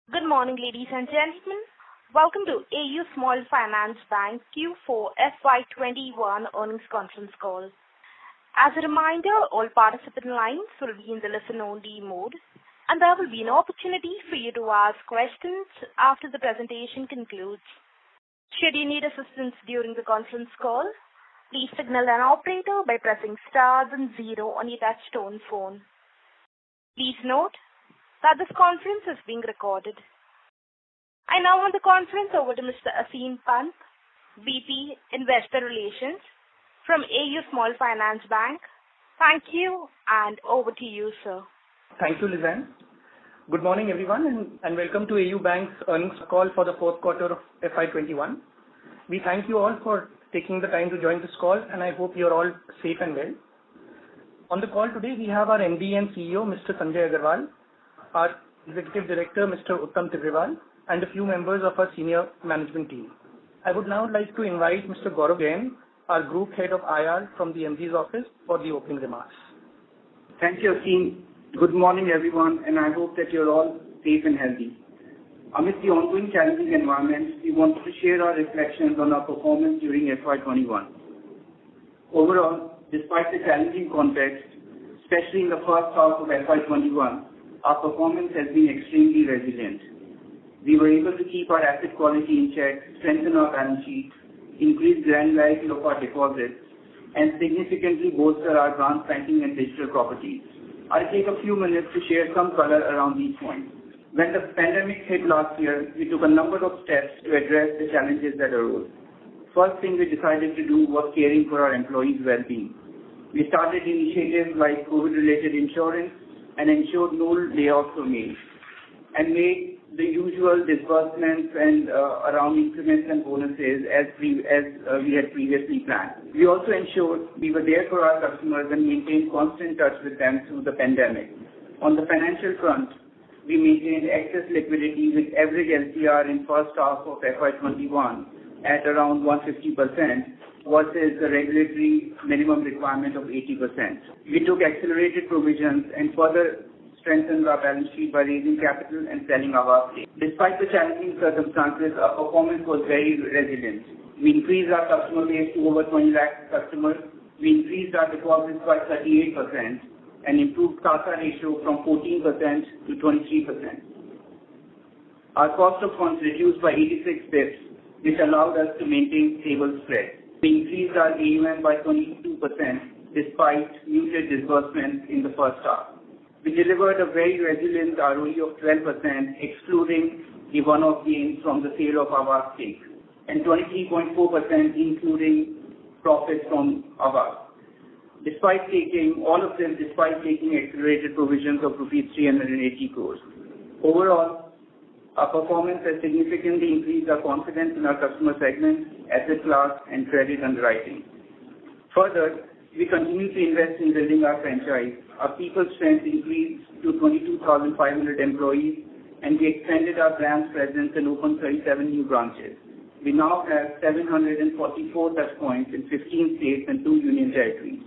Good morning, ladies and gentlemen. Welcome to AU Small Finance Bank Q4FY21 earnings conference call. As a reminder, all participant lines will be in the listen-only mode, and there will be an opportunity for you to ask questions after the presentation concludes. Should you need assistance during the conference call, please signal an operator by pressing star then 0 on your touch-tone phone. Please note that this conference is being recorded. I now hand the conference over to Mr. Aseem Pant, VP Investor Relations from AU Small Finance Bank. Thank you, and over to you, sir. Thank you, Lizanne. Good morning, everyone, and welcome to AU Bank's earnings call for the fourth quarter of FY21. We thank you all for taking the time to join this call, and I hope you're all safe and well. On the call today, we have our MD and CEO, Mr. Sanjay Agarwal, our Executive Director, Mr. Uttam Tibrewal, and a few members of our senior management team. I would now like to invite Mr. Gaurav Jain, our Group Head of IR from the MD's office, for the opening remarks. Thank you, Aseem. Good morning, everyone, and I hope that you're all safe and healthy. Amidst the ongoing challenging environment, we want to share our reflections on our performance during FY21. Overall, despite the challenging context, especially in the first half of FY21, our performance has been extremely resilient. We were able to keep our asset quality in check, strengthen our balance sheet, increase granularity of our deposits, and significantly bolster our branch banking and digital properties. I'll take a few minutes to share some color around these points. When the pandemic hit last year, we took a number of steps to address the challenges that arose. First thing we decided to do was caring for our employees' well-being. We started initiatives like COVID-related insurance and ensured no layoffs were made, and made the usual disbursements and around increments and bonuses as we had previously planned. We also ensured we were there for our customers and maintained constant touch with them through the pandemic. On the financial front, we maintained excess liquidity with average LCR in first half of FY21 at around 150% versus the regulatory minimum requirement of 80%. We took accelerated provisions and further strengthened our balance sheet by raising capital and selling our stake. Despite the challenging circumstances, our performance was very resilient. We increased our customer base to over 20 lakh customers. We increased our deposits by 38% and improved CASA ratio from 14% to 23%. Our cost of funds reduced by 86 bps, which allowed us to maintain stable spread. We increased our AUM by 22% despite muted disbursements in the first half. We delivered a very resilient ROE of 12%, excluding the one-off gains from the sale of our stake, and 23.4% including profits from Aavas. Despite taking accelerated provisions of rupees 380 crores. Overall, our performance has significantly increased our confidence in our customer segments, asset class, and credit underwriting. Further, we continue to invest in building our franchise. Our people strength increased to 22,500 employees, and we expanded our branch presence and opened 37 new branches. We now have 744 touch points in 15 states and 2 union territories.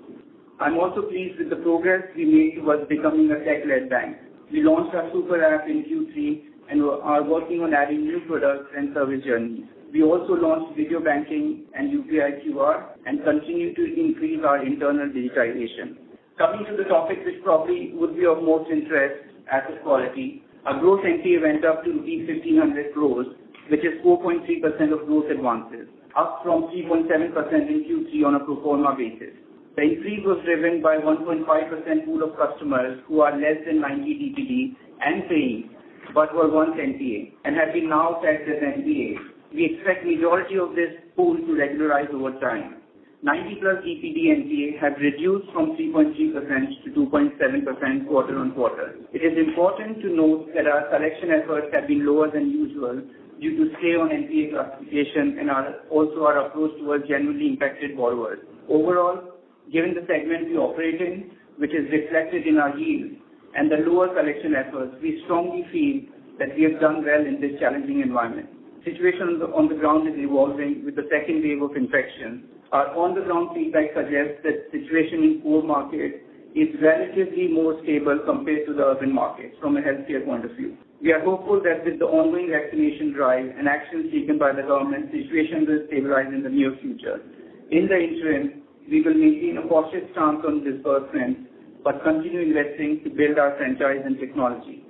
I'm also pleased with the progress we made towards becoming a tech-led bank. We launched our super app in Q3 and are working on adding new products and service journeys. We also launched video banking and UPI QR and continue to increase our internal digitization. Coming to the topic which probably would be of most interest, asset quality, our gross NPA went up to rupees 1,500 crores, which is 4.3% of gross advances, up from 3.7% in Q3 on a pro forma basis. The increase was driven by 1.5% pool of customers who are less than 90 DPD and paying, but were once NPA and have been now tagged as NPA. We expect majority of this pool to regularize over time. 90 plus DPD NPA have reduced from 3.3% to 2.7% quarter on quarter. It is important to note that our collection efforts have been lower than usual due to stay on NPA classification and also our approach towards genuinely impacted borrowers. Overall, given the segment we operate in, which is reflected in our yield, and the lower collection efforts, we strongly feel that we have done well in this challenging environment. Situation on the ground is evolving with the second wave of infection. Our on-the-ground feedback suggests that situation in core market is relatively more stable compared to the urban markets from a healthcare point of view. We are hopeful that with the ongoing vaccination drive and actions taken by the government, the situation will stabilize in the near future. In the interim, we will maintain a cautious stance on disbursements, but continue investing to build our franchise and technology.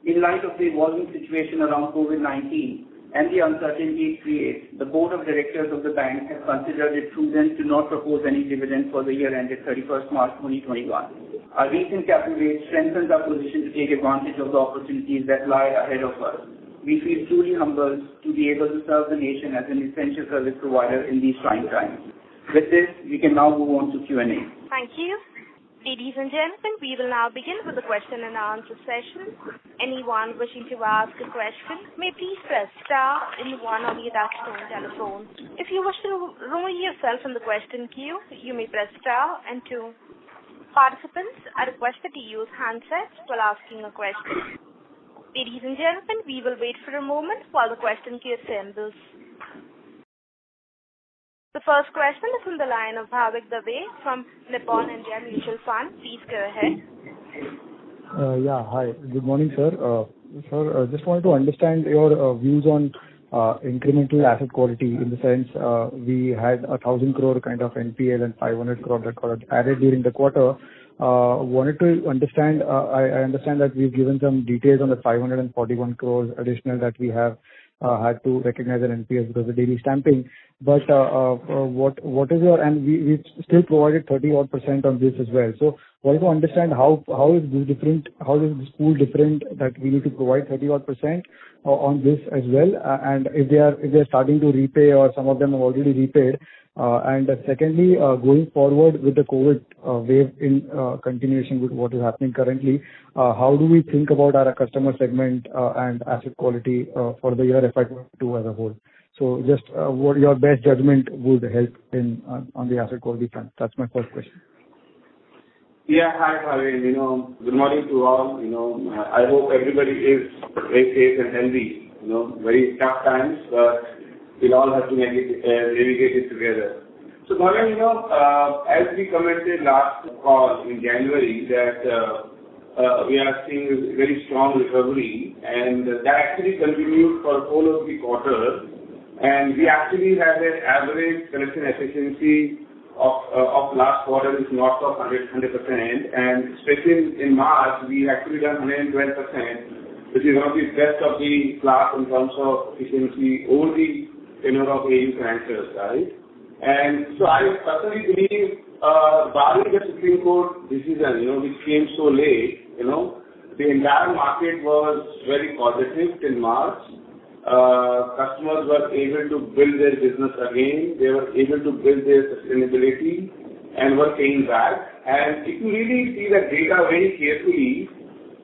In light of the evolving situation around COVID-19 and the uncertainty it creates, the Board of Directors of the bank has considered it prudent to not propose any dividend for the year ended 31st March 2021. Our recent capital raise strengthens our position to take advantage of the opportunities that lie ahead of us. We feel truly humbled to be able to serve the nation as an essential service provider in these trying times. With this, we can now move on to Q&A. Thank you. Ladies and gentlemen, we will now begin with the question and answer session. Anyone wishing to ask a question may please press star and 1 on your touchtone telephone. If you wish to remove yourself from the question queue, you may press star and 2. Participants are requested to use handsets while asking a question. Ladies and gentlemen, we will wait for a moment while the question queue assembles. The first question is from the line of Bhavik Dave from Nippon India Mutual Fund. Please go ahead. Hi. Good morning, sir. Sir, just wanted to understand your views on incremental asset quality in the sense we had 1,000 crore kind of NPL and 500 crore that got added during the quarter. Wanted to understand, I understand that we've given some details on the 541 crores additional that we have had to recognize an NPS because of daily stamping. But what is your, and we've still provided 30% on this as well. So wanted to understand how is this different, how is this pool different that we need to provide 30% on this as well, and if they are starting to repay or some of them have already repaid. And secondly, going forward with the COVID wave in continuation with what is happening currently, how do we think about our customer segment and asset quality for the year FY22 as a whole? So just what your best judgment would help in on the asset quality front. That's my first question. Yeah, hi, Bhavin. Good morning to all. I hope everybody is very safe and healthy. Very tough times, but we'll all have to navigate it together. So, Bhavin, as we commented last call in January that we are seeing a very strong recovery, and that actually continued for the whole of the quarter. And we actually had an average collection efficiency of last quarter is north of 100%, and especially in March, we actually done 112%, which is one of the best of the class in terms of efficiency over the tenure of AU financials, right? And so I personally believe, barring the Supreme Court decision, which came so late, the entire market was very positive till March. Customers were able to build their business again. They were able to build their sustainability and were paying back. And if you really see the data very carefully,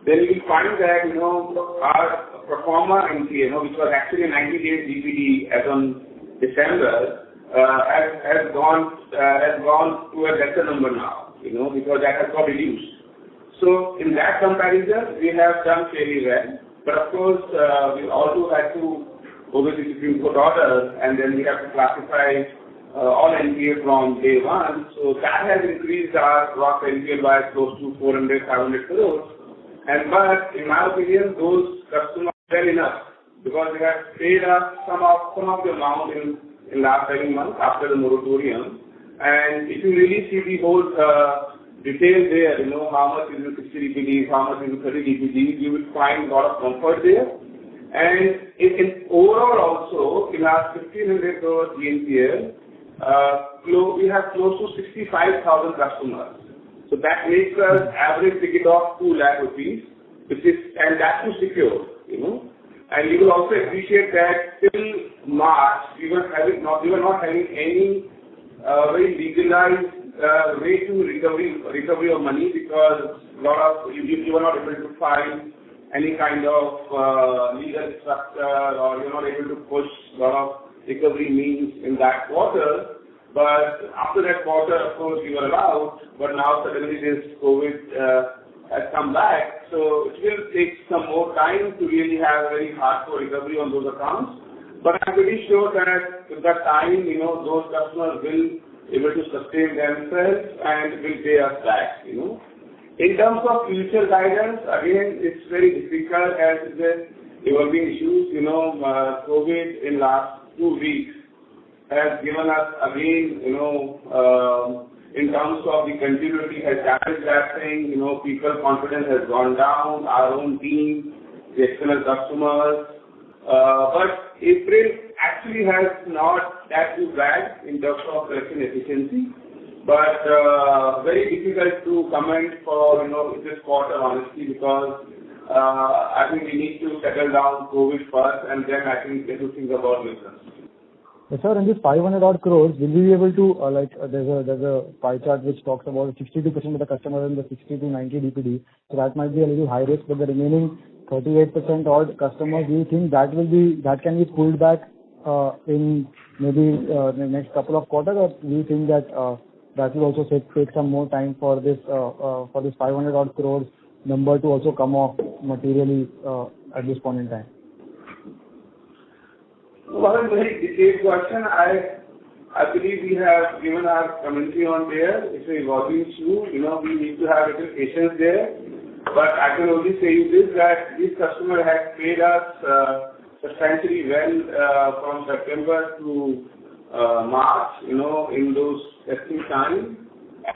then you will find that, our pro forma NPA, which was actually a 90-day DPD as on December, has gone to a lesser number now, because that has got reduced. So in that comparison, we have done fairly well. But of course, we also had to obey the Supreme Court order, and then we have to classify all NPA from day one. So that has increased our gross NPA by close to 400-500 crores. But in my opinion, those customers are well enough because they have paid us some of the amount in last 7 months after the moratorium. And if you really see the whole detail there, how much is in 60 DPDs, how much is in 30 DPDs, you will find a lot of comfort there. And in overall also, in our 1,500 crore GNPL, we have close to 65,000 customers. So that makes us average ticket of 2 lakh rupees, and that's too secure, And you will also appreciate that till March, we were not having any very legalized way to recovery of money because you were not able to find any kind of legal structure, or you're not able to push a lot of recovery means in that quarter. But after that quarter, of course, we were allowed, but now suddenly this COVID has come back. So it will take some more time to really have a very hardcore recovery on those accounts. But I'm pretty sure that with that time, those customers will able to sustain themselves and will pay us back, In terms of future guidance, again, it's very difficult as it is evolving issues. COVID in last 2 weeks has given us again, in terms of the continuity has damaged that thing. People confidence has gone down, our own team, the external customers. But April actually has not that too bad in terms of collection efficiency. But very difficult to comment for this quarter honestly, because I think we need to settle down COVID first, and then I think get to think about business. Yes, sir, in this 500 odd crores, will we be able to there's a pie chart which talks about 62% of the customers in the 60 to 90 DPD, so that might be a little high risk, but the remaining 38% odd customers, do you think that can be pulled back in maybe the next couple of quarters, or do you think that that will also take some more time for this 500 odd crores number to also come off materially at this point in time? Well, a very detailed question. I believe we have given our commentary on there. It's an evolving issue. We need to have a little patience there. But I can only say you this, that this customer has paid us substantially well from September to March, in those testing times.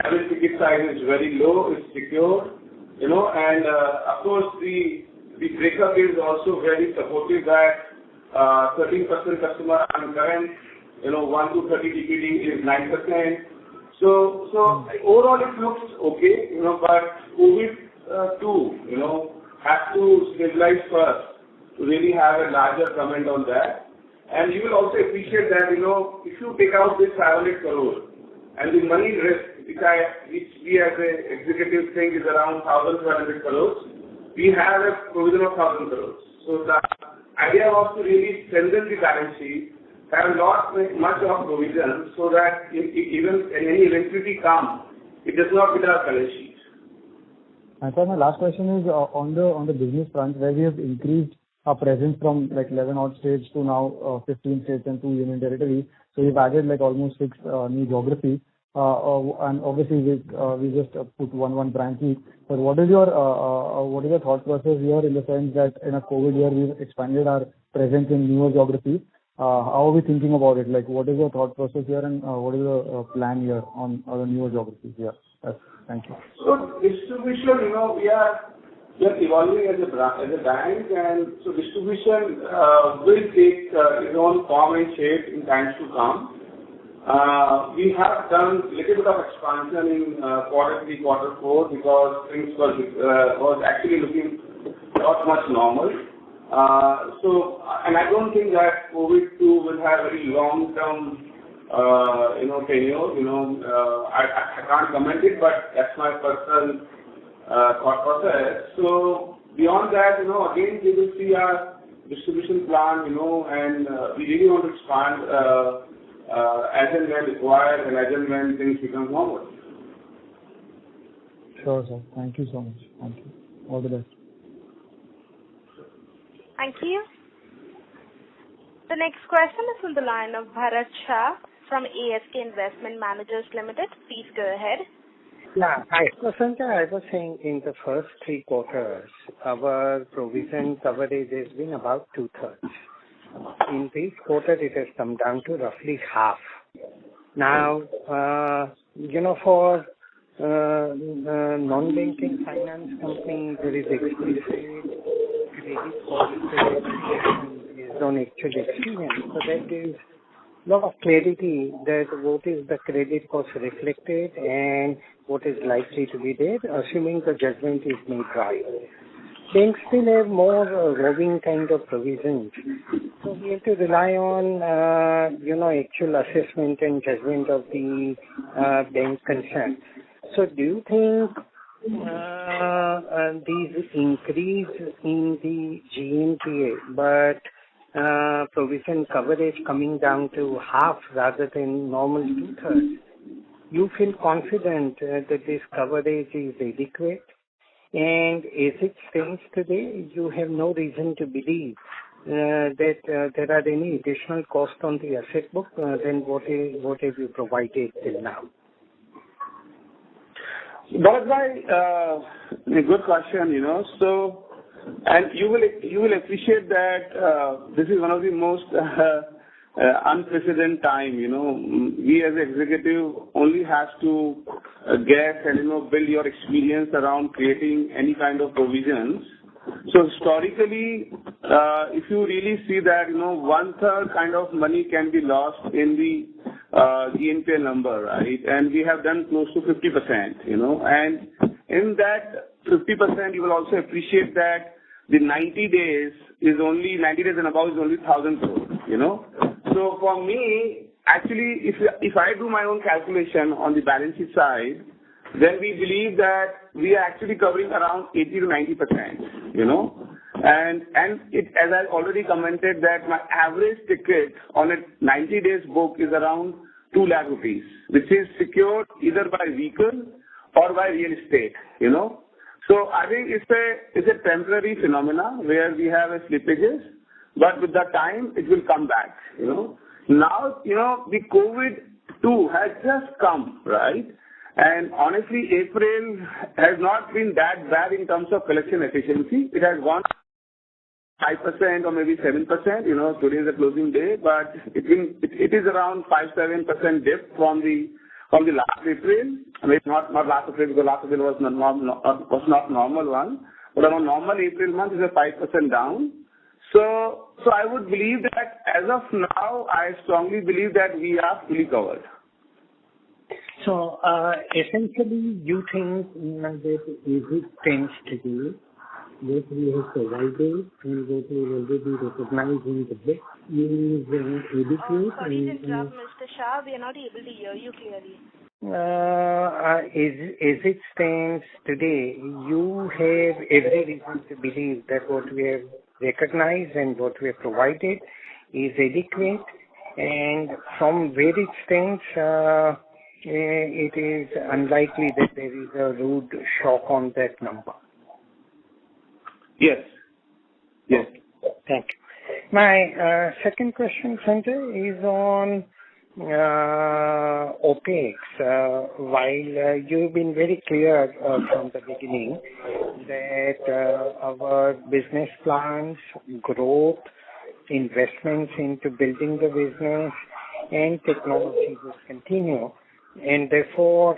Average ticket size is very low, it's secure, and of course the breakup is also very supportive that 13% customer on current, 1 to 30 DPD is 9%. So overall it looks okay, but COVID too, has to stabilize first to really have a larger comment on that. And you will also appreciate that, if you take out this 500 crore and the money risk, which we as an executive think is around 1,200 crores, we have a provision of 1,000 crores. So the idea was to really strengthen the balance sheet, have not much of provision, so that even any eventuality comes, it does not hit our balance sheet. And sir, my last question is on the business front, where we have increased our presence from 11 odd states to now 15 states and 2 union territories. So we've added almost 6 new geographies. And obviously we just put one branch each. But what is your thought process here, in the sense that in a COVID year we've expanded our presence in newer geographies? How are we thinking about it? What is your thought process here, and what is the plan here on the newer geographies? Yeah, thank you. So distribution, we are evolving as a bank, and so distribution will take its own form and shape in times to come. We have done little bit of expansion in quarter 3, quarter 4, because things was actually looking not much normal. And I don't think that COVID too will have very long-term tenure. I can't comment it, but that's my personal thought process. So beyond that, again we will see our distribution plan, and we really want to expand as and when required and as and when things become normal. Sure, sir. Thank you so much. Thank you. All the best. Thank you. The next question is from the line of Bharat Shah from ASK Investment Managers Limited. Please go ahead. Yeah, hi. So Sanjay, I was saying in the first 3 quarters, our provision coverage has been about 2/3. In this quarter, it has come down to roughly half. Now, for non-banking finance company, there is explicit credit cost based on actual experience. So that gives a lot of clarity that what is the credit cost reflected and what is likely to be there, assuming the judgment is made right. Banks still have more roving kind of provisions. So we have to rely on, actual assessment and judgment of the bank concerned. So do you think these increase in the GNPA, but provision coverage coming down to half rather than normal 2/3, you feel confident that this coverage is adequate? And as it stands today, you have no reason to believe that there are any additional costs on the asset book than what have you provided till now? Bharat, a good question, So, and you will appreciate that this is one of the most unprecedented time, We as executive only have to guess and, build your experience around creating any kind of provisions. So historically, if you really see that, 1/3 kind of money can be lost in the GNPA number, right? And we have done close to 50%, and in that 50%, you will also appreciate that the 90 days and above is only 1,000 crore, So for me, actually, if I do my own calculation on the balance sheet side, then we believe that we are actually covering around 80 to 90%, And it, as I already commented, that my average ticket on a 90 days book is around 2 lakh rupees, which is secured either by vehicle or by real estate, So I think it's a temporary phenomena where we have a slippages, but with the time it will come back, Now, the COVID-2 has just come, right? And honestly, April has not been that bad in terms of collection efficiency. It has gone 5% or maybe 7%, today is the closing day, but it is around 5-7% dip from the last April. I mean, not last April, because last April was not normal one, but on a normal April month is a 5% down. So I would believe that as of now, I strongly believe that we are fully covered. So, essentially, you think that if it tends to be what we have provided and what we already recognized in the book is adequate. Sorry to interrupt, Mr. Shah. We are not able to hear you clearly. As it stands today, you have every reason to believe that what we have recognized and what we have provided is adequate, and from where it stands, it is unlikely that there is a rude shock on that number. Yes. Thank you. My second question, Sanjay, is on OPEX. While you've been very clear from the beginning that our business plans, growth, investments into building the business and technology will continue, and therefore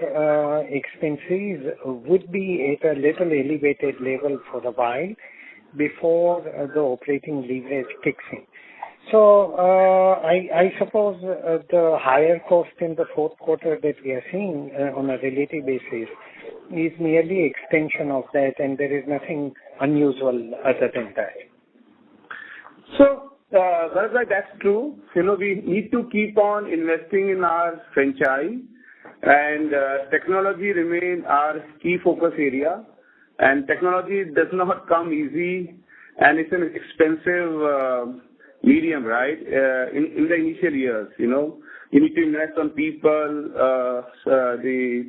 expenses would be at a little elevated level for a while before the operating leverage kicks in. So I suppose the higher cost in the fourth quarter that we are seeing on a relative basis is merely extension of that, and there is nothing unusual other than that. So, that's true. We need to keep on investing in our franchise, and technology remains our key focus area. And technology does not come easy, and it's an expensive medium, right? In the initial years, you need to invest on people, the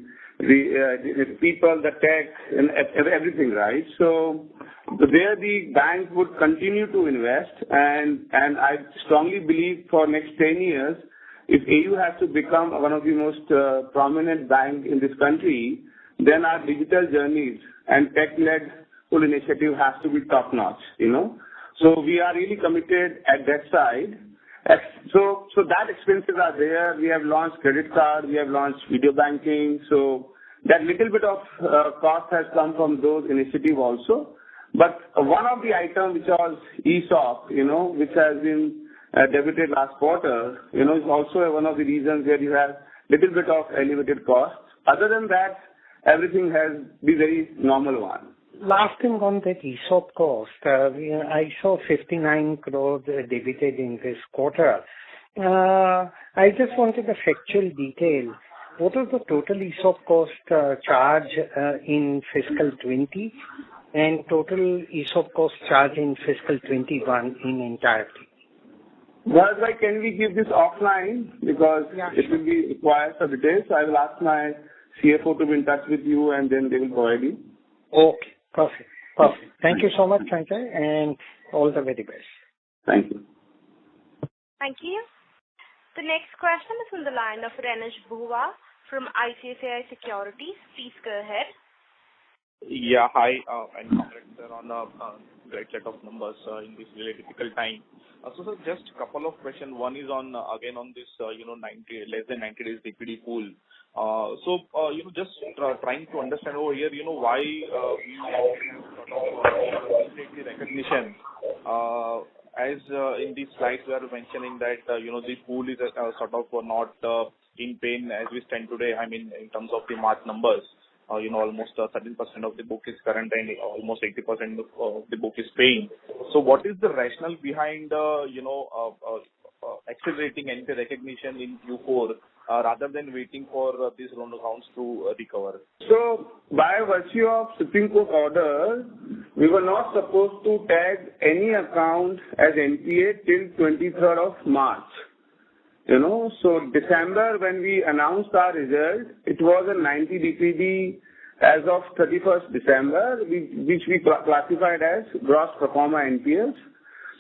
people, the tech, and everything, right? So there the bank would continue to invest, and I strongly believe for next 10 years, if AU has to become one of the most prominent bank in this country, then our digital journeys and tech-led full initiative has to be top-notch, So we are really committed at that side. So that expenses are there. We have launched credit card. We have launched video banking. So that little bit of cost has come from those initiatives also. But one of the items which was ESOP, which has been debited last quarter, is also one of the reasons where you have little bit of elevated costs. Other than that, everything has been very normal one. Last thing on that ESOP cost, I saw 59 crore debited in this quarter. I just wanted a factual detail. What was the total ESOP cost charge in fiscal 20 and total ESOP cost charge in fiscal 21 in entirety? Well, can we give this offline, because it will be required for details. So I will ask my CFO to be in touch with you, and then they will provide you. Okay, perfect. Thank you so much, Sanjay, and all the very best. Thank you. Thank you. The next question is on the line of Renish Bhuva from ICICI Securities. Please go ahead. Yeah, hi, and congrats, sir, on a great set of numbers in this really difficult time. So, sir, just a couple of questions. One is on, again, on this, less than 90 days liquidity pool. Just trying to understand over here, why we sort of take the recognition. As in these slides, we are mentioning that, the pool is sort of not in pain as we stand today, I mean, in terms of the March numbers. Almost 13% of the book is current and almost 80% of the book is paying. So what is the rationale behind, accelerating NPA recognition in Q4 rather than waiting for these loan accounts to recover? So, by virtue of Supreme Court order, we were not supposed to tag any account as NPA till 23rd of March. So December, when we announced our result, it was a 90 DPD as of 31st December, which we classified as gross pro forma NPAs.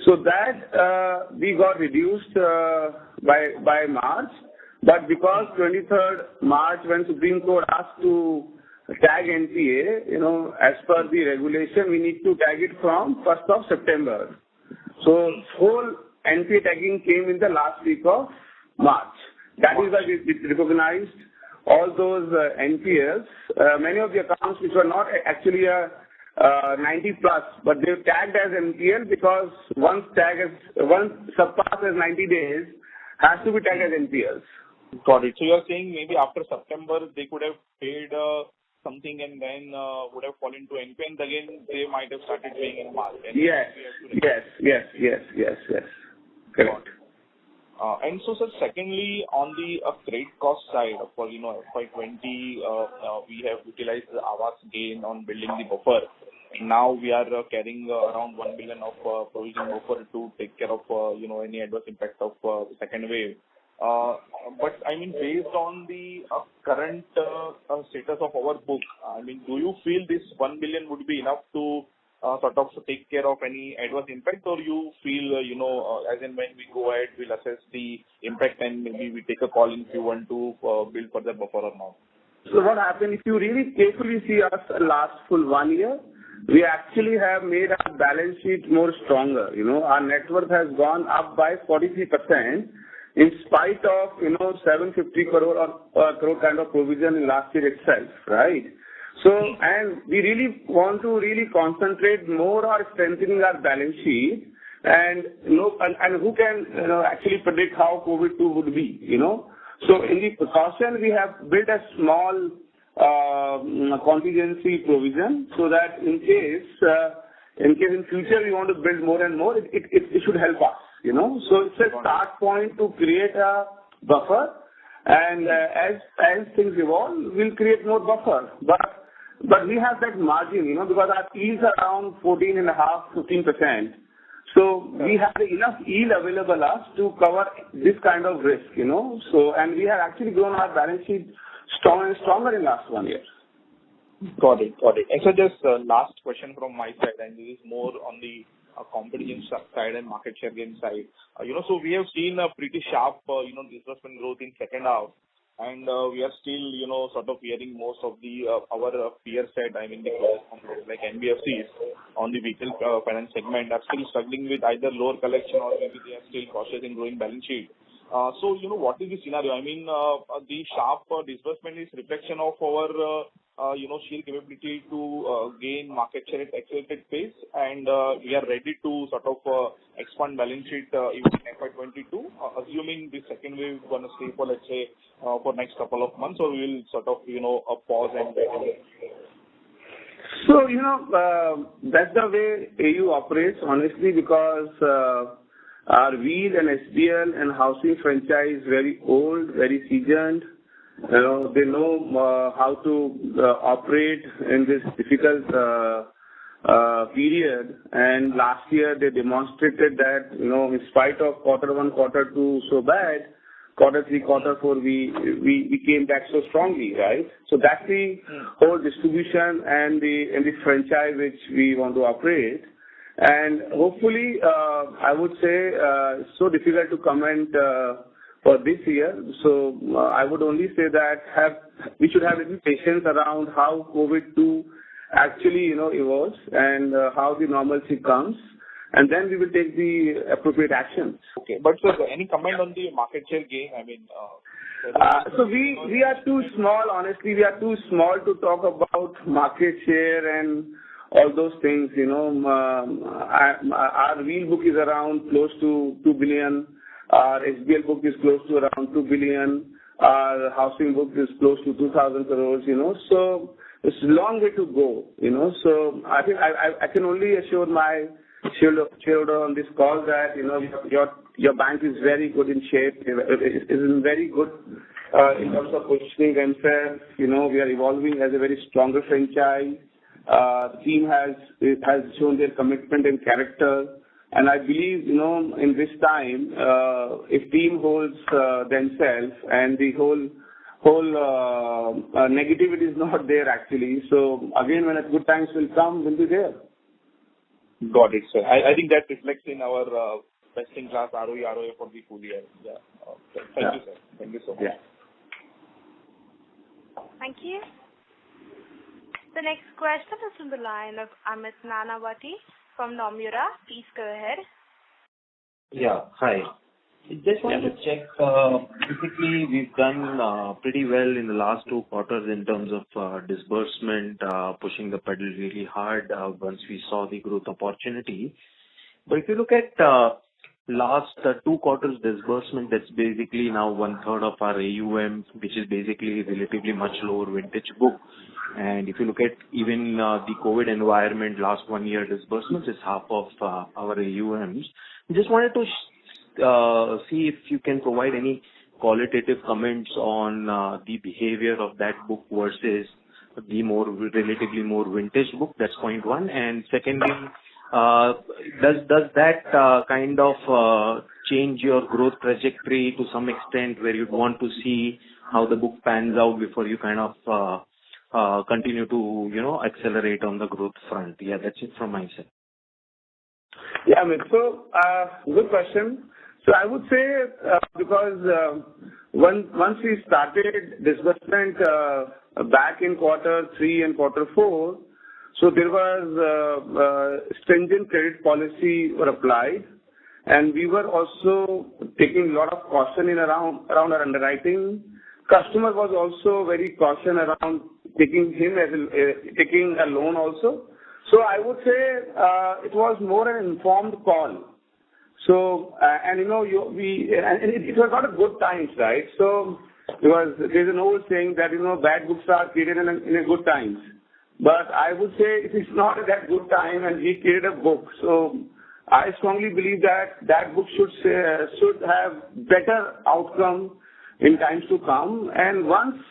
So that we got reduced by March. But because 23rd March, when Supreme Court asked to tag NPA, as per the regulation, we need to tag it from 1st of September. So whole NPA tagging came in the last week of March. That is why we recognized all those NPLs. Many of the accounts which were not actually 90 plus, but they were tagged as NPL because once surpasses 90 days, has to be tagged as NPLs. Got it. So you are saying maybe after September they could have paid something and then would have fallen to NPA, and again they might have started paying in March. Yes. Correct. And so, sir, secondly, on the credit cost side, for FY20, we have utilized the Aavas gain on building the buffer. And now we are carrying around 1 billion of provision buffer to take care of any adverse impact of second wave. But I mean, based on the current status of our book, I mean, do you feel this 1 billion would be enough to sort of take care of any adverse impact, or you feel, as and when we go ahead, we'll assess the impact and maybe we take a call in Q1 to build further buffer or not? So what happened, if you really carefully see us last full 1 year, we actually have made our balance sheet more stronger. Our net worth has gone up by 43% in spite of, 750 crore kind of provision in last year itself, right? So, and we really want to concentrate more on strengthening our balance sheet, and who can actually predict how COVID-2 would be, So in the precaution, we have built a small contingency provision so that in case in future we want to build more and more, it should help us, So it's a start point to create a buffer, and as things evolve, we'll create more buffer. But we have that margin, because our yields are around 14.5%, 15%. So we have enough yield available us to cover this kind of risk, So, and we have actually grown our balance sheet stronger and stronger in last 1 year. Got it. And so just last question from my side, and this is more on the competition side and market share gain side. So we have seen a pretty sharp, disbursement growth in second half. And we are still, sort of hearing most of the our peer set, I mean, the companies like NBFCs on the vehicle finance segment are still struggling with either lower collection or maybe they are still cautious in growing balance sheet. So, what is the scenario? I mean, the sharp disbursement is reflection of our, sheer capability to gain market share at accelerated pace, and we are ready to sort of expand balance sheet even in FY22, assuming the second wave is going to stay for, let's say, for next couple of months, or we will sort of, pause and wait. So, that's the way AU operates, honestly, because our Wheel and SBL and housing franchise very old, very seasoned. They know how to operate in this difficult period. And last year they demonstrated that, in spite of Q1, Q2 so bad, Q3, Q4 we came back so strongly, right? So that's the whole distribution and the franchise which we want to operate. And hopefully, I would say, it's so difficult to comment for this year. So I would only say that we should have a little patience around how COVID-2 actually, evolves and how the normalcy comes, and then we will take the appropriate actions. Okay. But sir, any comment on the market share gain? I mean, so we are too small, honestly. We are too small to talk about market share and all those things. Our wheel book is around close to 2 billion. Our SBL book is close to around 2 billion. Our housing book is close to 2,000 crores. So it's a long way to go. So I think I can only assure my shareholder on this call that your bank is very good in shape. It is in very good in terms of positioning themselves. We are evolving as a very stronger franchise. The team has shown their commitment and character, and I believe in this time, if team holds themselves and the whole negativity is not there actually. So again, when good times will come, we'll be there. Got it, sir. I think that reflects in our best-in-class ROA for the full year. Yeah. Thank you, sir. Thank you so much. Yeah. Thank you. The next question is from the line of Amit Nanavati from Nomura. Please go ahead. Yeah. Hi. I just wanted to check, basically we've done pretty well in the last 2 quarters in terms of disbursement, pushing the pedal really hard once we saw the growth opportunity. But if you look at last 2 quarters disbursement, that's basically now 1/3 of our AUM, which is basically relatively much lower vintage book. And if you look at even the COVID environment, last 1 year disbursements is half of our AUMs. Just wanted to see if you can provide any qualitative comments on the behavior of that book versus the relatively more vintage book. That's point one. And secondly, does that kind of change your growth trajectory to some extent, where you'd want to see how the book pans out before you kind of continue to accelerate on the growth front? Yeah, that's it from my side. Yeah, Amit. So good question. So I would say because once we started disbursement back in Q3 and Q4, so there was stringent credit policy were applied, and we were also taking a lot of caution around our underwriting. Customer was also very cautious around taking a loan also. So I would say it was more an informed call. So it was not a good times, right? So there's an old saying that bad books are created in a good times. But I would say it is not at that good time, and we created a book. So I strongly believe that book should have better outcome in times to come. And once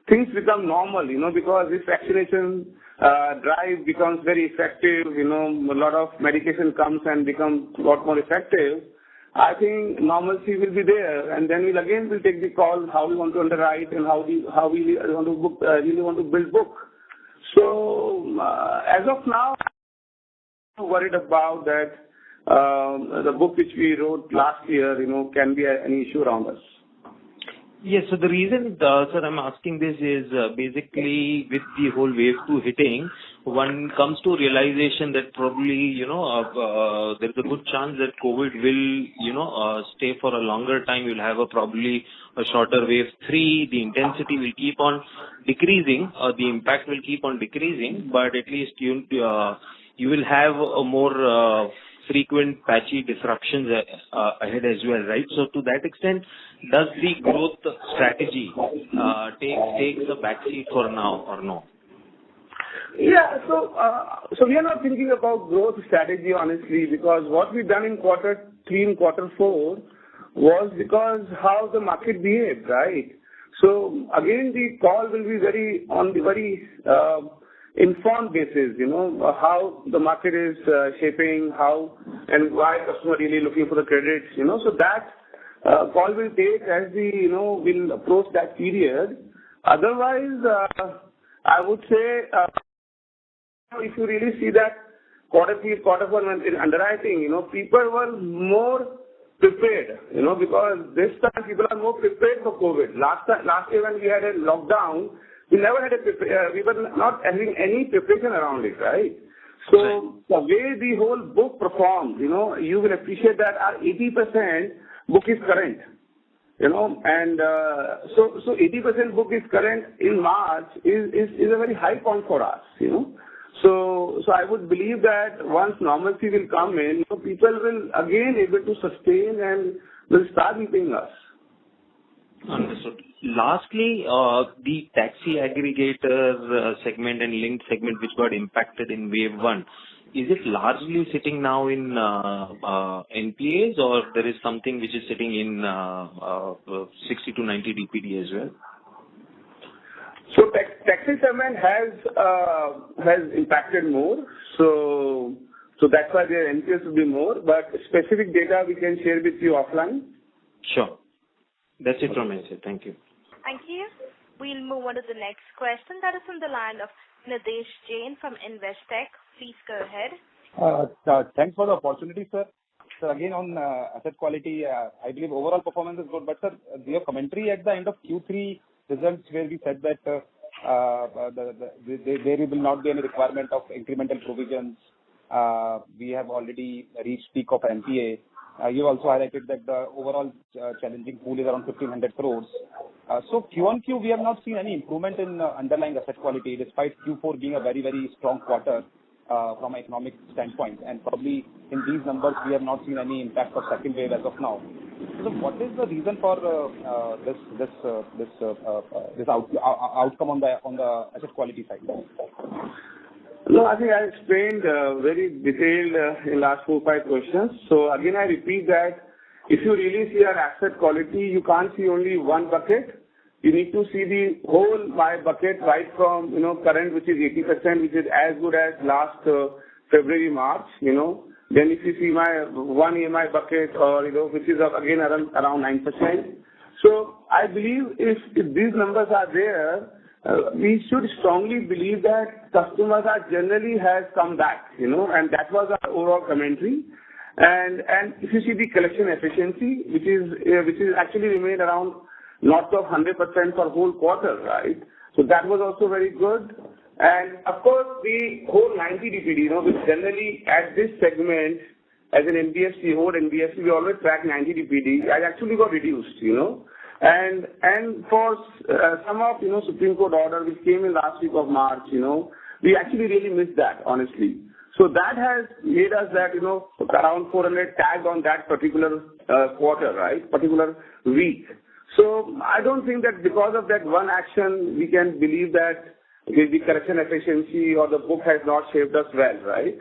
things become normal, because this vaccination drive becomes very effective, a lot of medication comes and becomes a lot more effective, I think normalcy will be there, and then we'll take the call how we want to underwrite and how we want to book, really want to build book. So as of now, I'm worried about that the book which we wrote last year, can be an issue around us. Yes. So the reason, sir, I'm asking this is basically with the whole wave 2 hitting, one comes to realization that probably, there's a good chance that COVID will, stay for a longer time. You'll have probably a shorter wave 3. The intensity will keep on decreasing, the impact will keep on decreasing, but at least you will have a more frequent patchy disruptions ahead as well, right? So to that extent, does the growth strategy takes a backseat for now or no? Yeah, so we are not thinking about growth strategy honestly, because what we've done in Q3 and Q4 was because how the market behaved, right? So again, the call will be very informed basis, how the market is shaping, how and why customer really looking for the credits, so that call will take as we, will approach that period. Otherwise, I would say, if you really see that Q3, Q4 in underwriting, people were more prepared, because this time people are more prepared for COVID. Last year when we had a lockdown, we never had we were not having any preparation around it, right? So the way the whole book performed, you will appreciate that our 80% book is current, and so 80% book is current in March is a very high point for us, So I would believe that once normalcy will come in, people will again able to sustain and will start repaying us. Understood. Lastly, the taxi aggregator segment and linked segment which got impacted in wave 1, is it largely sitting now in NPAs, or there is something which is sitting in 60 to 90 DPD as well? So taxi segment has impacted more. So that's why their NPAs will be more. But specific data we can share with you offline. Sure. That's it from my side. Thank you. Thank you. We'll move on to the next question. That is on the line of Nidesh Jain from Investec. Please go ahead. Thanks for the opportunity, sir. So again, on asset quality, I believe overall performance is good. But, sir, your commentary at the end of Q3 results where we said that there will not be any requirement of incremental provisions. We have already reached peak of NPA. You also highlighted that the overall challenging pool is around 1,500 crores. So Q on Q, we have not seen any improvement in underlying asset quality, despite Q4 being a very, very strong quarter from an economic standpoint. And probably in these numbers, we have not seen any impact of second wave as of now. So what is the reason for this outcome on the asset quality side? No, I think I explained very detailed in last 4-5 questions. So again, I repeat that if you really see our asset quality, you can't see only one bucket. You need to see the whole my bucket right from, current, which is 80%, which is as good as last February, March, Then if you see my one EMI bucket or, which is again around 9%. So I believe if these numbers are there, we should strongly believe that customers are generally has come back, and that was our overall commentary. And if you see the collection efficiency, which is actually remained around north of 100% for whole quarter, right? So that was also very good. And of course, the whole 90 DPD, which generally at this segment, as an NBFC, whole NBFC, we always track 90 DPD, it actually got reduced, And for some of, Supreme Court order, which came in last week of March, we actually really missed that, honestly. So that has made us that, around 400 tagged on that particular quarter, right, particular week. So I don't think that because of that one action, we can believe that the collection efficiency or the book has not shaped us well, right?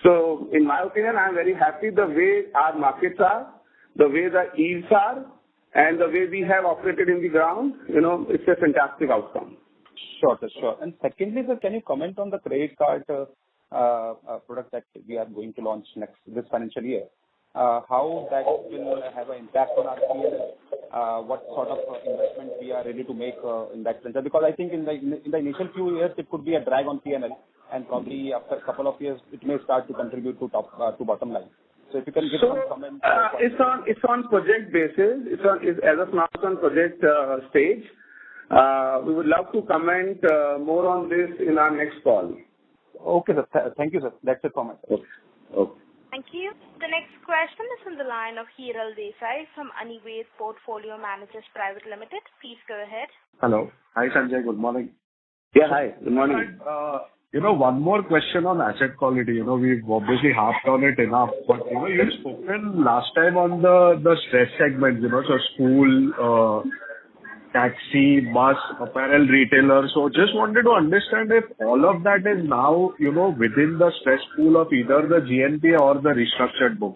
So in my opinion, I'm very happy the way our markets are, the way the yields are, and the way we have operated in the ground, it's a fantastic outcome. Sure, sure. And secondly, sir, can you comment on the credit card product that we are going to launch this financial year? How that will have an impact on our P&L? What sort of investment we are ready to make in that sense? Because I think in the initial few years, it could be a drag on P&L, and probably after a couple of years, it may start to contribute to bottom line. So if you can give some comments. It's on project basis. As of now, it's on project stage. We would love to comment more on this in our next call. Okay, sir. Thank you, sir. That's it from my side. Okay. Thank you. The next question is from the line of Hiral Desai from Anived Portfolio Managers Private Limited. Please go ahead. Hello. Hi, Sanjay. Good morning. Yeah, hi. Good morning. One more question on asset quality. We've obviously harped on it enough, but you've spoken last time on the stress segment, so school, taxi, bus, apparel retailer. So just wanted to understand if all of that is now, within the stress pool of either the GNPA or the restructured book.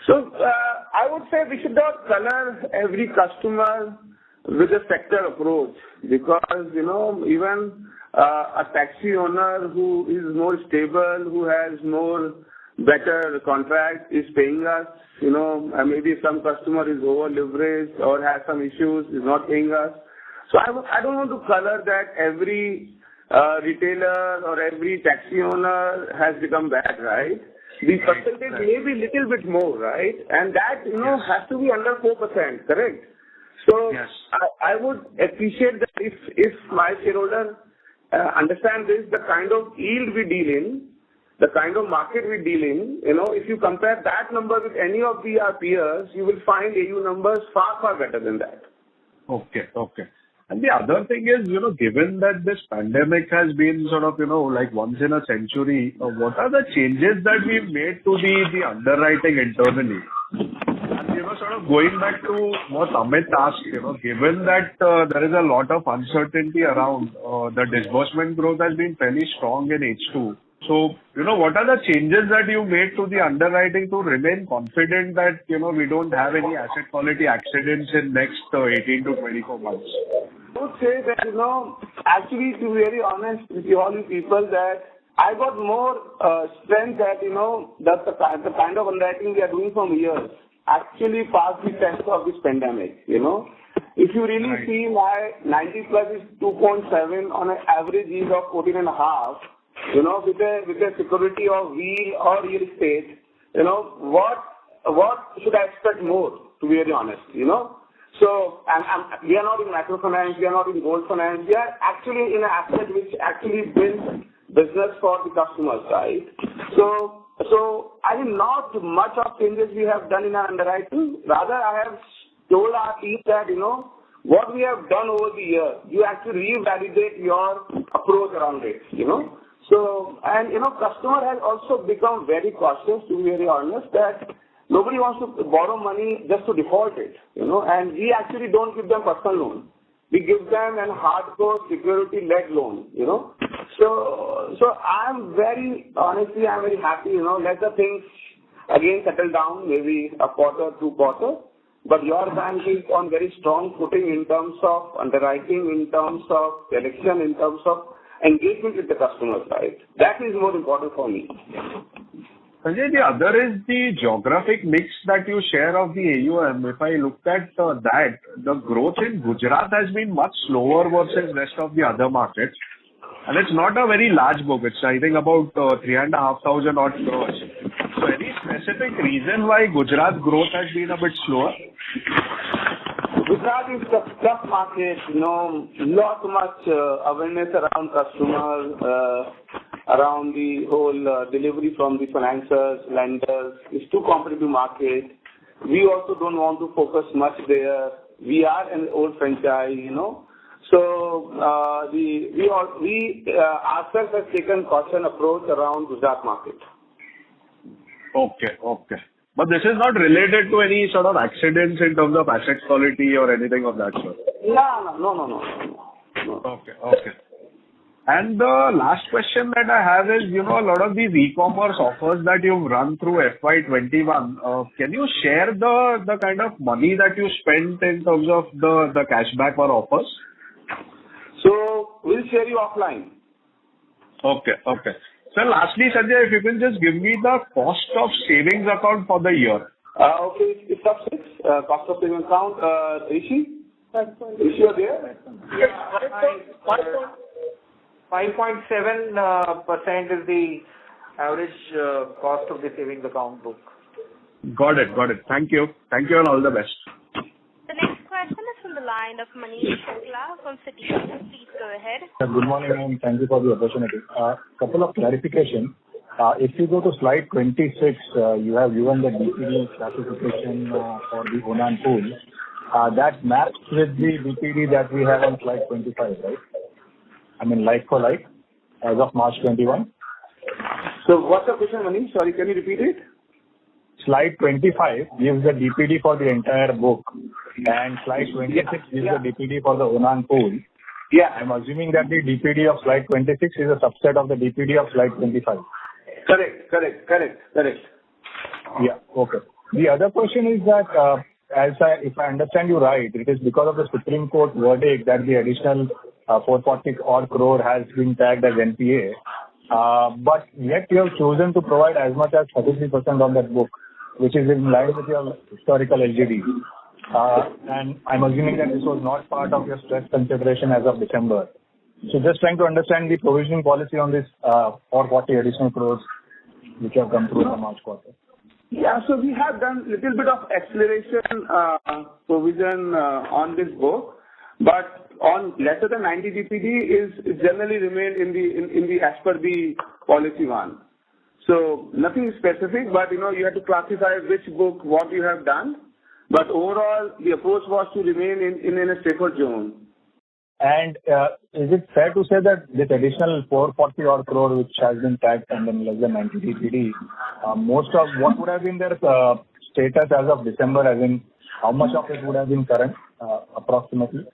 So I would say we should not color every customer with a sector approach because, even a taxi owner who is more stable, who has more better contract is paying us, and maybe some customer is over leveraged or has some issues, is not paying us. So I don't want to color that every retailer or every taxi owner has become bad, right? The percentage may be little bit more, right? And that, has to be under 4%, correct? So I would appreciate that if my shareholder understand this, the kind of yield we deal in, the kind of market we deal in, if you compare that number with any of our peers, you will find AU numbers far, far better than that. Okay. And the other thing is, given that this pandemic has been sort of, like once in a century, what are the changes that we've made to the underwriting internally? And, sort of going back to what Amit asked, given that there is a lot of uncertainty around, the disbursement growth has been fairly strong in H2. So, what are the changes that you made to the underwriting to remain confident that, we don't have any asset quality accidents in next 18 to 24 months? I would say that, actually, to be very honest with you all you people, that I got more strength that, that the kind of underwriting we are doing from years actually passed the test of this pandemic, If you really see my 90 plus is 2.7 on an average yield of 14.5, with a security of wheel or real estate, what should I expect more, to be very honest, So, we are not in microfinance, we are not in gold finance, we are actually in an asset which actually builds business for the customers, right? So I think not much of changes we have done in our underwriting. Rather, I have told our team that, what we have done over the years, you actually revalidate your approach around it, So, and, customer has also become very cautious, to be very honest, that nobody wants to borrow money just to default it, and we actually don't give them personal loan. We give them an hardcore security-led loan, So I'm very happy, let the things again settle down, maybe a quarter, 2 quarters. But your bank is on very strong footing in terms of underwriting, in terms of selection, in terms of engagement with the customers, right? That is more important for me. Sanjay, the other is the geographic mix that you share of the AUM. If I looked at that, the growth in Gujarat has been much slower versus rest of the other markets. And it's not a very large book. It's, I think, about 3,500 odd crores. So any specific reason why Gujarat growth has been a bit slower? Gujarat is a tough market, not much awareness around customers, around the whole delivery from the financiers, lenders. It's too competitive market. We also don't want to focus much there. We are an old franchise, So we ourselves have taken caution approach around Gujarat market. Okay. But this is not related to any sort of accidents in terms of asset quality or anything of that sort? No. Okay. And the last question that I have is, a lot of these e-commerce offers that you've run through FY21, can you share the kind of money that you spent in terms of the cashback or offers? So, we'll share you offline. Okay. So lastly, Sanjay, if you can just give me the cost of savings account for the year. Okay, it's up 6. Cost of savings account, Rishi? Rishi, you are there? Yeah, 5.7% is the average cost of the savings account book. Got it. Thank you and all the best. The next question is from the line of Manish Shukla from Citi. Please go ahead. Good morning and thank you for the opportunity. Couple of clarification. If you go to slide 26, you have given the DPD classification for the Onan pool. That matches with the DPD that we have on slide 25, right? I mean, like for like, as of March 21. So what's the question, Manish? Sorry, can you repeat it? Slide 25 gives the DPD for the entire book, and slide 26 gives the DPD for the Onan pool. Yeah. I'm assuming that the DPD of slide 26 is a subset of the DPD of slide 25. Correct. Yeah, okay. The other question is that, if I understand you right, it is because of the Supreme Court verdict that the additional 440 odd crore has been tagged as NPA. But yet you have chosen to provide as much as 33% on that book, which is in line with your historical LGD. And I'm assuming that this was not part of your stress consideration as of December. So just trying to understand the provisioning policy on this 440 additional crores. which have come through in the March quarter? Yeah. So we have done little bit of acceleration provision on this book, but on lesser than 90 DPD is generally remained in the as per the policy one. So nothing specific, but you have to classify which book what you have done. But overall, the approach was to remain in a safer zone. And is it fair to say that this additional 440 odd crore which has been tagged and then less than 90 DPD, most of what would have been their status as of December, as in how much of it would have been current approximately?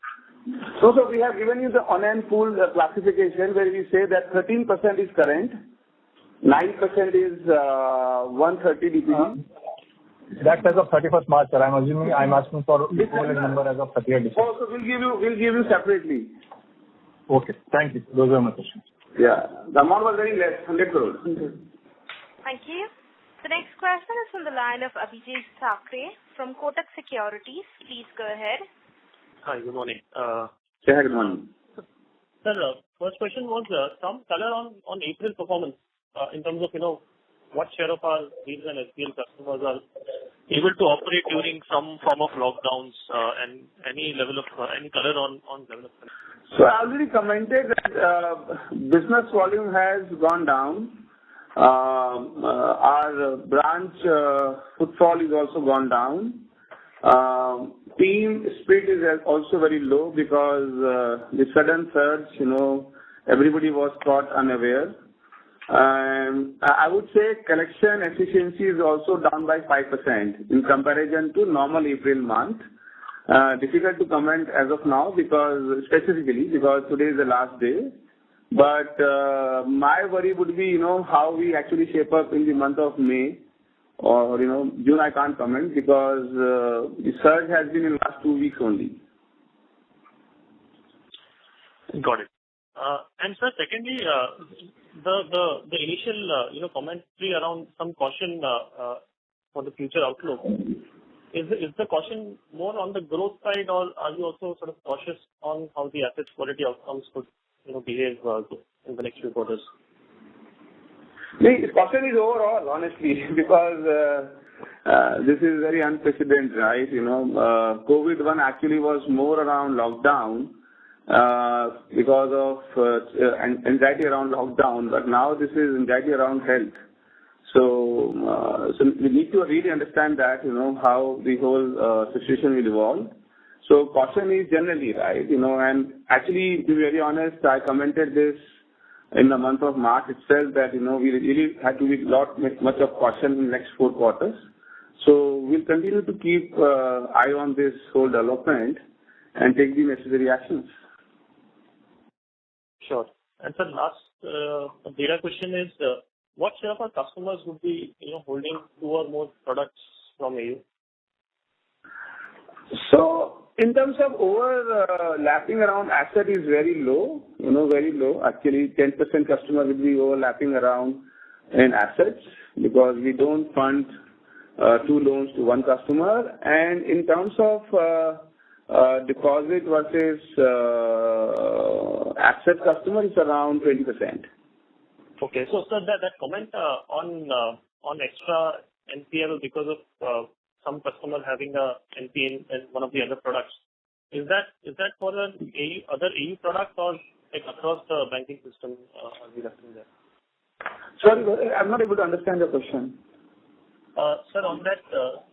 So we have given you the on and pool classification where we say that 13% is current, 9% is 130 DPD. That's as of 31st March, sir. I'm asking for the whole number as of 30th December. Oh, so we'll give you separately. Okay, thank you. Those are my questions. Yeah, the amount was very less, 100 crores. Thank you. The next question is from the line of Abhijit Thackeray from Kotak Securities. Please go ahead. Hi, good morning. Good morning. Sir, first question was some color on April performance in terms of, what share of our Wheels and SBL customers are able to operate during some form of lockdowns and any color on level of. So I already commented that business volume has gone down. Our branch footfall is also gone down. Team spirit is also very low because the sudden surge, everybody was caught unaware. I would say collection efficiency is also down by 5% in comparison to normal April month. Difficult to comment as of now specifically because today is the last day. But my worry would be, how we actually shape up in the month of May or, June I can't comment because the surge has been in the last 2 weeks only. Got it. And sir, secondly, the initial commentary around some caution for the future outlook. Is the caution more on the growth side, or are you also sort of cautious on how the asset quality outcomes could behave in the next few quarters? The caution is overall, honestly, because this is very unprecedented, right? COVID-1 actually was more around lockdown because of anxiety around lockdown, but now this is anxiety around health. So we need to really understand that, how the whole situation will evolve. So caution is generally right, and actually, to be very honest, I commented this in the month of March itself that, we really had to be much of caution in the next 4 quarters. So we'll continue to keep eye on this whole development and take the necessary actions. Sure. And sir, last data question is, what share of our customers would be, holding 2 or more products from AU? So, in terms of overlapping around asset is very low, very low. Actually, 10% customer will be overlapping around in assets because we don't fund 2 loans to 1 customer. And in terms of deposit versus asset customer is around 20%. Okay, so sir, that comment on extra NPL because of some customer having a NPL in one of the other products, is that for an other AU product or like across the banking system? Are we referring there? Sorry, I'm not able to understand your question. Sir, on that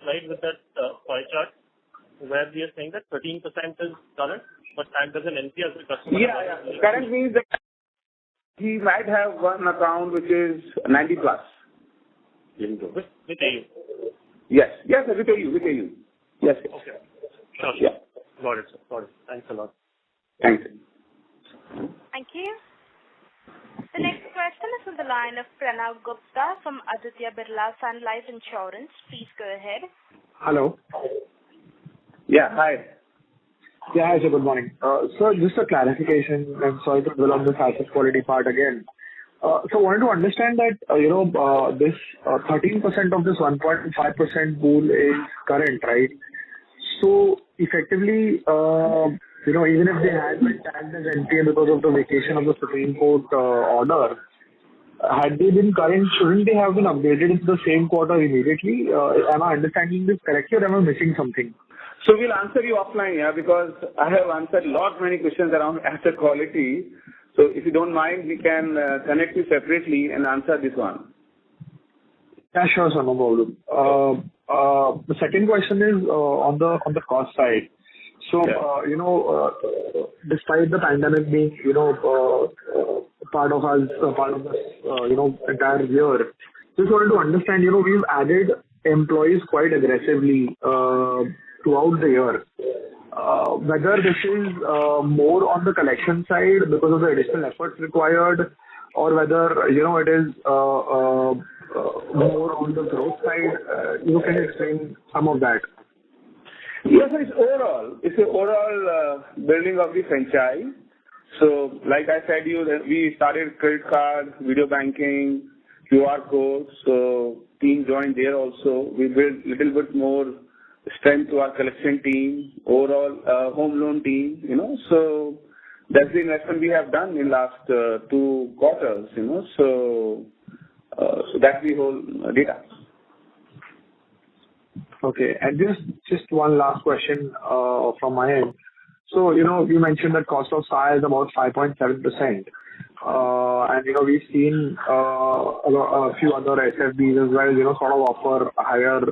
slide with that pie chart, where we are saying that 13% is current, but tagged as an NPL as a customer. Yeah. Current means that he might have one account which is 90 plus. With AU? Yes, with AU. Yes. Okay. Sure. Yeah. Got it, sir. Got it. Thanks a lot. Thanks. Thank you. The next question is from the line of Pranav Gupta from Aditya Birla Sun Life Insurance. Please go ahead. Hello. Yeah, hi. Yeah, hi, sir. Good morning. Sir, just a clarification. I'm sorry to dwell on this asset quality part again. So I wanted to understand that, this 13% of this 1.5% pool is current, right? So effectively, even if they had been tagged as NPA because of the vacation of the Supreme Court order, had they been current, shouldn't they have been updated into the same quarter immediately? Am I understanding this correctly, or am I missing something? So we'll answer you offline, yeah, because I have answered many questions around asset quality. So if you don't mind, we can connect you separately and answer this one. Yeah, sure, sir, no problem. The second question is on the cost side. So, despite the pandemic being, part of us, part of this, entire year, just wanted to understand, we've added employees quite aggressively throughout the year. Whether this is more on the collection side because of the additional efforts required, or whether, it is more on the growth side, you can explain some of that. Yes, it's an overall building of the franchise. So, like I said, we started credit card, video banking, QR codes. So, team joined there also. We built a little bit more strength to our collection team, overall home loan team. So that's the investment we have done in last 2 quarters. So that's the whole data. Okay. And just one last question from my end. So, you mentioned that cost of SAR is about 5.7%. And, we've seen a few other SFBs as well, sort of offer higher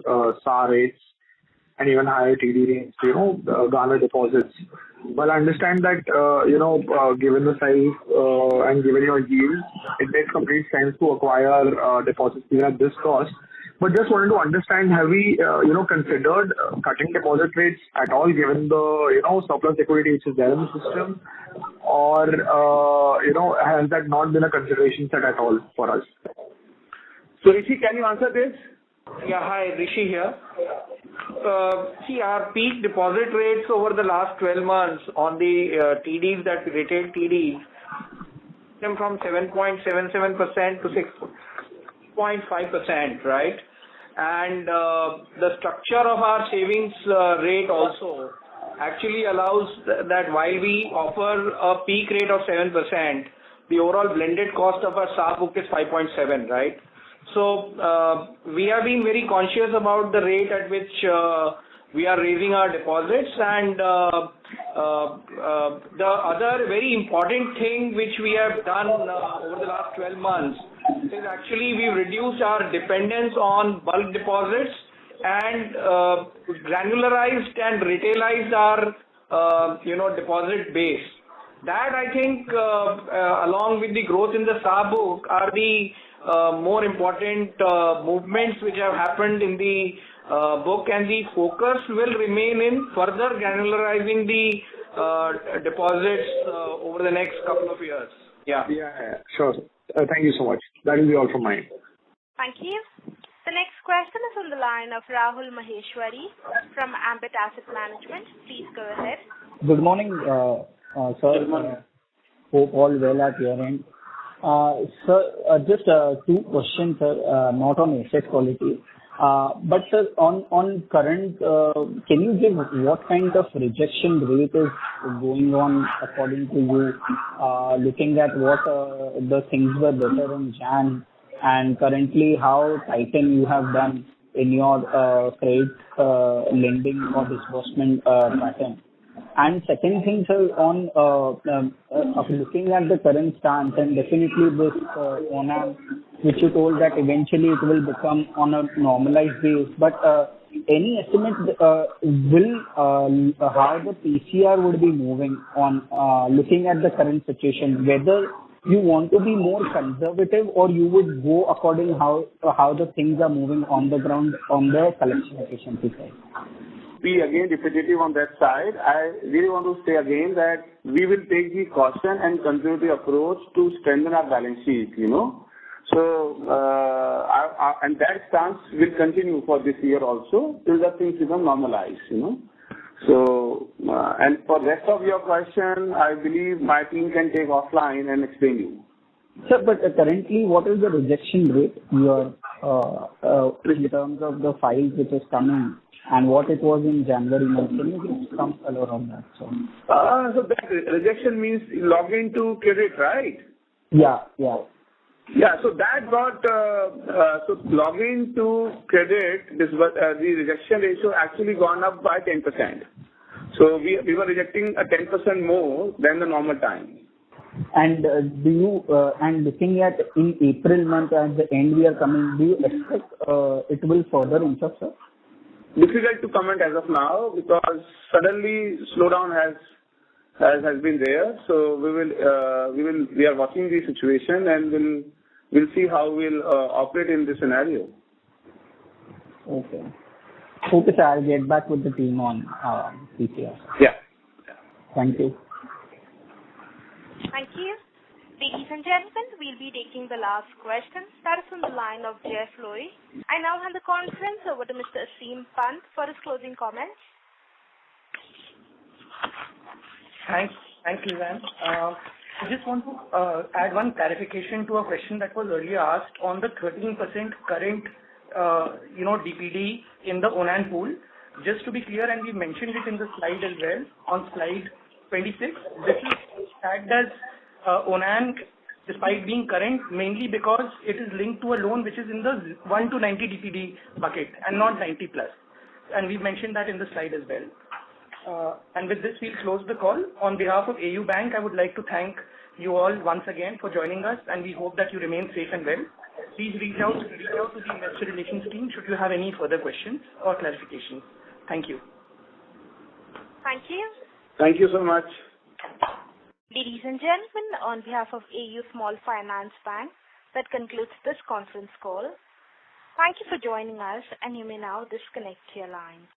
SAR rates and even higher TD rates, garner deposits. But I understand that, given the size and given your yield, it makes complete sense to acquire deposits even at this cost. But just wanted to understand, have we, considered cutting deposit rates at all, given the, surplus liquidity which is there in the system? Or, has that not been a consideration set at all for us? So, Rishi, can you answer this? Yeah, hi, Rishi here. See, our peak deposit rates over the last 12 months on the TDs, that retail TDs, came from 7.77% to 6.5%, right? And the structure of our savings rate also actually allows that while we offer a peak rate of 7%, the overall blended cost of our SAR book is 5.7, right? So we have been very conscious about the rate at which we are raising our deposits, and the other very important thing which we have done over the last 12 months is actually we've reduced our dependence on bulk deposits and granularized and retailized our deposit base. That, I think, along with the growth in the SAR book, are the more important movements which have happened in the book, and the focus will remain in further granularizing the deposits over the next couple of years. Yeah, sure. Thank you so much. That will be all from my end. Thank you. The next question is on the line of Rahul Maheshwari from Ambit Asset Management. Please go ahead. Good morning, sir. Good morning. Hope all well at your end. Sir, just 2 questions, sir, not on asset quality. But sir, on current, can you give what kind of rejection rate is going on according to you, looking at what the things were better in Jan, and currently how tighten you have done in your credit lending or disbursement pattern? And second thing, sir, on looking at the current stance, and definitely this ONAM, which you told that eventually it will become on a normalized base, but any estimate will how the PCR would be moving on looking at the current situation, whether you want to be more conservative or you would go according how the things are moving on the ground on the collection efficiency side? Be again repetitive on that side. I really want to say again that we will take the caution and conservative approach to strengthen our balance sheet, So, and that stance will continue for this year also till the things become normalized, So, and for rest of your question, I believe my team can take offline and explain you. Sir, but currently, what is the rejection rate in terms of the files which is coming, and what it was in January month? Can you give some color on that, sir? So that rejection means log into credit, right? Yeah. Yeah, so that got so login to credit. The rejection ratio actually gone up by 10%. So we were rejecting a 10% more than the normal time. And and looking at in April month at the end we are coming, do you expect it will further inch up, sir? Difficult to comment as of now because suddenly slowdown has been there. So we are watching the situation and we'll see how we'll operate in this scenario. Okay. Okay, sir. I'll get back with the team on PCR. Yeah. Thank you. Thank you. Ladies and gentlemen, we'll be taking the last question. That is from the line of Jeff Loy. I now hand the conference over to Mr. Aseem Pant for his closing comments. Thanks, Lizanne. I just want to add one clarification to a question that was earlier asked on the 13% current, DPD in the Onan pool. Just to be clear, and we mentioned it in the slide as well, on slide 26, this is tagged as Onan despite being current mainly because it is linked to a loan which is in the 1 to 90 DPD bucket and not 90 plus. And we mentioned that in the slide as well. And with this, we'll close the call. On behalf of AU Bank, I would like to thank you all once again for joining us, and we hope that you remain safe and well. Please reach out to the investor relations team should you have any further questions or clarifications. Thank you. Thank you. Thank you so much. Ladies and gentlemen, on behalf of AU Small Finance Bank, that concludes this conference call. Thank you for joining us, and you may now disconnect your line.